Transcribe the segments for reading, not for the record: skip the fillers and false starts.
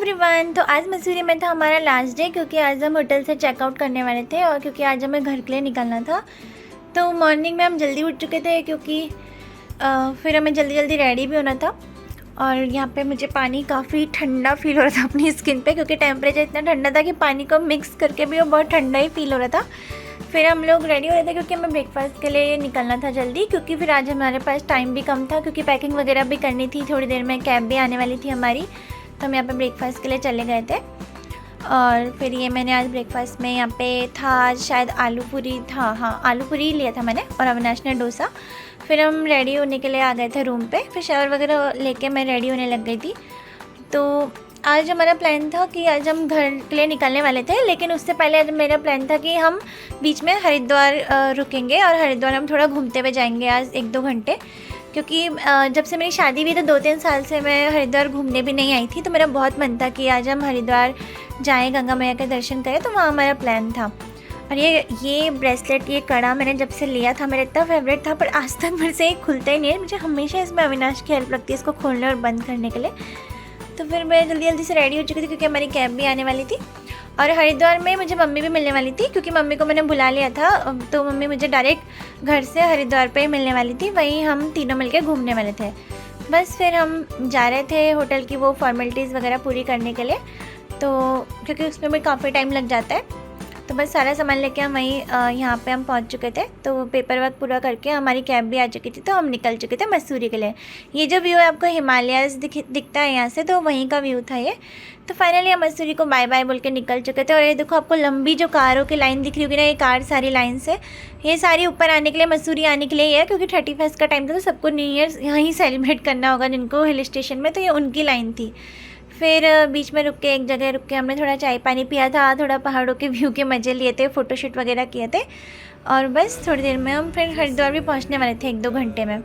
Everyone. तो आज मसूरी में था हमारा लास्ट डे, क्योंकि आज हम होटल से चेकआउट करने वाले थे और क्योंकि आज हमें घर के लिए निकलना था। तो मॉर्निंग में हम जल्दी उठ चुके थे क्योंकि फिर हमें जल्दी जल्दी रेडी भी होना था। और यहाँ पे मुझे पानी काफ़ी ठंडा फील हो रहा था अपनी स्किन पे, क्योंकि टेम्परेचर इतना ठंडा था कि पानी को मिक्स करके भी वो बहुत ठंडा ही फील हो रहा था। फिर हम लोग रेडी हो रहे थे क्योंकि हमें ब्रेकफास्ट के लिए निकलना था जल्दी, क्योंकि फिर आज हमारे पास टाइम भी कम था, क्योंकि पैकिंग वगैरह भी करनी थी। थोड़ी देर में कैब भी आने वाली थी हमारी, तो हम यहाँ पे ब्रेकफास्ट के लिए चले गए थे। और फिर ये मैंने आज ब्रेकफास्ट में यहाँ पे था शायद आलू पूरी था, हाँ आलू पूरी लिया था मैंने, और अविनाश ने डोसा। फिर हम रेडी होने के लिए आ गए थे रूम पे, फिर शावर वगैरह लेके मैं रेडी होने लग गई थी। तो आज हमारा प्लान था कि आज हम घर के लिए निकलने वाले थे, लेकिन उससे पहले आज मेरा प्लान था कि हम बीच में हरिद्वार रुकेंगे और हरिद्वार हम थोड़ा घूमते हुए जाएंगे आज 1-2 घंटे, क्योंकि जब से मेरी शादी हुई तो 2-3 साल से मैं हरिद्वार घूमने भी नहीं आई थी। तो मेरा बहुत मन था कि आज हम हरिद्वार जाएं, गंगा मैया के दर्शन करें, तो वहाँ हमारा प्लान था। और ये ब्रेसलेट, ये कड़ा मैंने जब से लिया था मेरा इतना फेवरेट था, पर आज तक मेरे से खुलता ही नहीं है। मुझे हमेशा इसमें अविनाश की हेल्प लगती है इसको खोलने और बंद करने के लिए। तो फिर मैं जल्दी जल्दी से रेडी हो चुकी थी क्योंकि हमारी कैब भी आने वाली थी। और हरिद्वार में मुझे मम्मी भी मिलने वाली थी, क्योंकि मम्मी को मैंने बुला लिया था, तो मम्मी मुझे डायरेक्ट घर से हरिद्वार पे ही मिलने वाली थी। वहीं हम तीनों मिलकर घूमने वाले थे। बस फिर हम जा रहे थे होटल की वो फॉर्मेलिटीज़ वगैरह पूरी करने के लिए, तो क्योंकि उसमें भी काफ़ी टाइम लग जाता है। तो बस सारा सामान लेके हम वहीं यहाँ पे हम पहुँच चुके थे। तो पेपर वर्क पूरा करके हमारी कैब भी आ चुकी थी, तो हम निकल चुके थे मसूरी के लिए। ये जो व्यू है आपको हिमालयाज़ दिखता है यहाँ से, तो वहीं का व्यू था ये। तो फाइनली हम मसूरी को बाय बाय बोल के निकल चुके थे। और ये देखो आपको लंबी जो कारों की लाइन दिख रही होगी ना, ये कार सारी लाइन से, ये सारी ऊपर आने के लिए, मसूरी आने के लिए ही है, क्योंकि 31 का टाइम था तो सबको न्यू ईयर यहीं सेलिब्रेट करना होगा जिनको हिल स्टेशन में, तो ये उनकी लाइन थी। फिर बीच में रुक के एक जगह रुक के हमने थोड़ा चाय पानी पिया था, थोड़ा पहाड़ों के व्यू के मज़े लिए थे, फ़ोटोशूट वगैरह किए थे। और बस थोड़ी देर में हम फिर हरिद्वार भी पहुंचने वाले थे 1-2 घंटे में।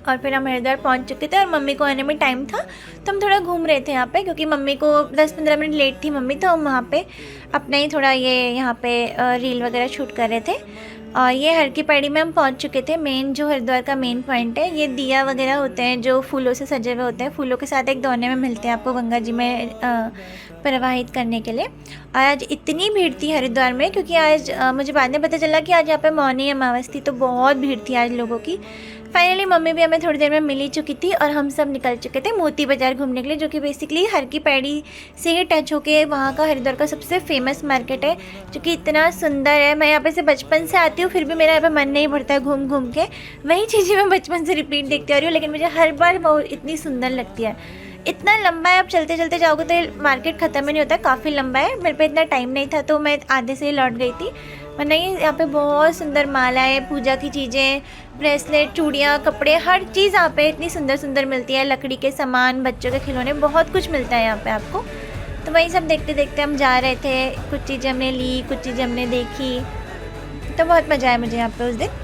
और फिर हम हरिद्वार पहुंच चुके थे और मम्मी को आने में टाइम था, तो हम थोड़ा घूम रहे थे यहाँ पे, क्योंकि मम्मी को 10-15 मिनट लेट थी मम्मी, तो हम वहाँ पे अपना ही थोड़ा ये यहाँ पे रील वगैरह शूट कर रहे थे। और ये हर की पैड़ी में हम पहुंच चुके थे। मेन जो हरिद्वार का मेन पॉइंट है, ये दिया वगैरह होते हैं जो फूलों से सजे हुए होते हैं, फूलों के साथ एक दोने में मिलते हैं आपको गंगा जी में प्रवाहित करने के लिए। और आज इतनी भीड़ थी हरिद्वार में, क्योंकि आज मुझे बाद में पता चला कि आज यहाँ पे मौनी अमावस थी, तो बहुत भीड़ थी आज लोगों की। फाइनली मम्मी भी हमें थोड़ी देर में मिल ही चुकी थी और हम सब निकल चुके थे मोती बाज़ार घूमने के लिए, जो कि बेसिकली हर की पैड़ी से ही टच होके वहाँ का हरिद्वार का सबसे फेमस मार्केट है, जो कि इतना सुंदर है। मैं यहाँ पे से बचपन से आती हूँ, फिर भी मेरा यहाँ पे मन नहीं भरता है घूम घूम के, वही चीज़ें मैं बचपन से रिपीट देखती आ रही हूँ, लेकिन मुझे हर बार वो इतनी सुंदर लगती है। इतना लंबा है, आप चलते चलते जाओगे तो मार्केट ख़त्म ही नहीं होता, काफ़ी लंबा है। मेरे पे इतना टाइम नहीं था तो मैं आधे से ही लौट गई थी, वरना ये यहाँ पे बहुत सुंदर मालाएँ, पूजा की चीज़ें, ब्रेसलेट, चूड़ियाँ, कपड़े, हर चीज़ यहाँ पे इतनी सुंदर सुंदर मिलती है। लकड़ी के सामान, बच्चों के खिलौने, बहुत कुछ मिलता है यहाँ पे आपको। तो वही सब देखते देखते हम जा रहे थे, कुछ चीज़ें हमने ली, कुछ चीज़ें हमने देखी, तो बहुत मज़ा आया मुझे यहाँ पे उस दिन।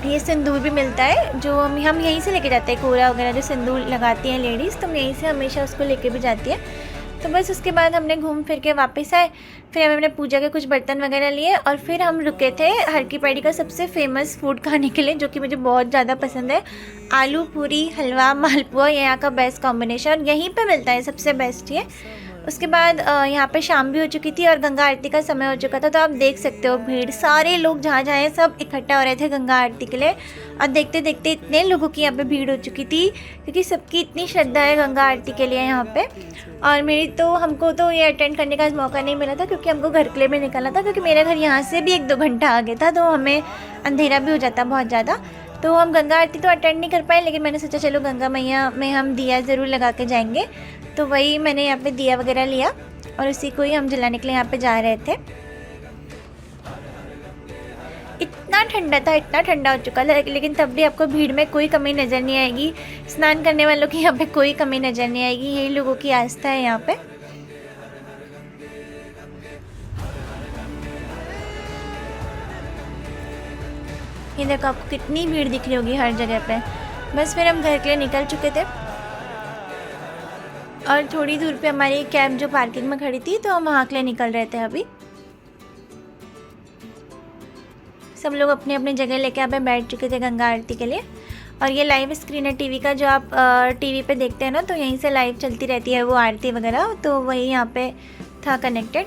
ये सिंदूर भी मिलता है जो हम यहीं से लेके जाते हैं, कोरा वगैरह जो सिंदूर लगाती हैं लेडीज़, तो हम यहीं से हमेशा उसको लेके भी जाती है। तो बस उसके बाद हमने घूम फिर के वापस आए, फिर हमने पूजा के कुछ बर्तन वगैरह लिए और फिर हम रुके थे हर की पैड़ी का सबसे फेमस फूड खाने के लिए, जो कि मुझे बहुत ज़्यादा पसंद है। आलू पूरी, हलवा, मालपुआ, ये यहाँ का बेस्ट कॉम्बिनेशन, यहीं पे मिलता है, सबसे बेस्ट ये। उसके बाद यहाँ पे शाम भी हो चुकी थी और गंगा आरती का समय हो चुका था, तो आप देख सकते हो भीड़, सारे लोग जहाँ जहाँ सब इकट्ठा हो रहे थे गंगा आरती के लिए। और देखते देखते इतने लोगों की यहाँ पे भीड़ हो चुकी थी, क्योंकि सबकी इतनी श्रद्धा है गंगा आरती के लिए यहाँ पे। और हमको तो ये अटेंड करने का मौका नहीं मिला था, क्योंकि हमको घर के लिए भी निकलना था, क्योंकि मेरा घर यहाँ से भी 1-2 घंटा आगे था, तो हमें अंधेरा भी हो जाता बहुत ज़्यादा। तो हम गंगा आरती तो अटेंड नहीं कर पाए, लेकिन मैंने सोचा चलो गंगा मैया में हम दिया ज़रूर लगा के जाएंगे। तो वही मैंने यहाँ पे दिया वगैरह लिया और उसी को ही हम जलाने के लिए यहाँ पे जा रहे थे। इतना ठंडा था, इतना ठंडा हो चुका था, लेकिन तब भी आपको भीड़ में कोई कमी नज़र नहीं आएगी। स्नान करने वालों की यहाँ पे कोई कमी नज़र नहीं आएगी, यही लोगों की आस्था है यहाँ पे। ये देखो आपको कितनी भीड़ दिख रही होगी हर जगह पे। बस फिर हम घर के लिए निकल चुके थे और थोड़ी दूर पे हमारी कैब जो पार्किंग में खड़ी थी, तो हम वहाँ के लिए निकल रहे थे। अभी सब लोग अपनी अपनी जगह लेके यहाँ पे बैठ चुके थे गंगा आरती के लिए। और ये लाइव स्क्रीन है टीवी का, जो आप टीवी पे देखते हैं ना, तो यहीं से लाइव चलती रहती है वो आरती वगैरह, तो वही यहाँ पे था कनेक्टेड।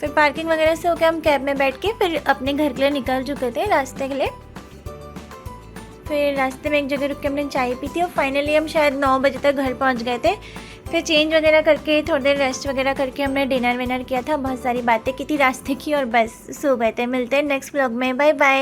फिर पार्किंग वगैरह से होकर हम कैब में बैठ के फिर अपने घर के लिए निकल चुके थे रास्ते के लिए। फिर रास्ते में एक जगह रुक के हमने चाय पी थी और फाइनली हम शायद 9 बजे तक घर पहुंच गए थे। फिर चेंज वगैरह करके थोड़ी देर रेस्ट वगैरह करके हमने डिनर विनर किया था, बहुत सारी बातें की थी रास्ते की और बस सो गए थे। मिलते हैं नेक्स्ट व्लॉग में, बाय बाय।